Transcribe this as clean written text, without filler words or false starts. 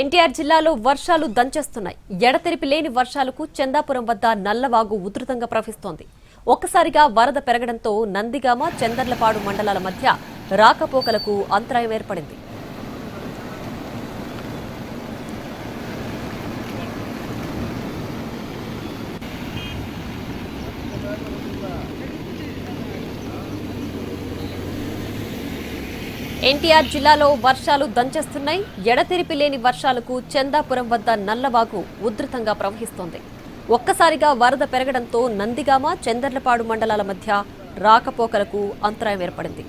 ఎన్టీఆర్ జిల్లాలో వర్షాలు దంచేస్తున్నాయి. ఎడతెరిపి లేని వర్షాలకు చందాపురం వద్ద నల్లవాగు ఉధృతంగా ప్రవహిస్తోంది. ఒక్కసారిగా వరద పెరగడంతో నందిగామ, చందర్లపాడు మండలాల మధ్య రాకపోకలకు అంతరాయం ఏర్పడింది. ఎన్టీఆర్ జిల్లాలో వర్షాలు దంచేస్తున్నాయి. ఎడతెరిపి లేని వర్షాలకు చందాపురం వద్ద నల్లవాగు ఉధృతంగా ప్రవహిస్తోంది. ఒక్కసారిగా వరద పెరగడంతో నందిగామ, చందర్లపాడు మండలాల మధ్య రాకపోకలకు అంతరాయం ఏర్పడింది.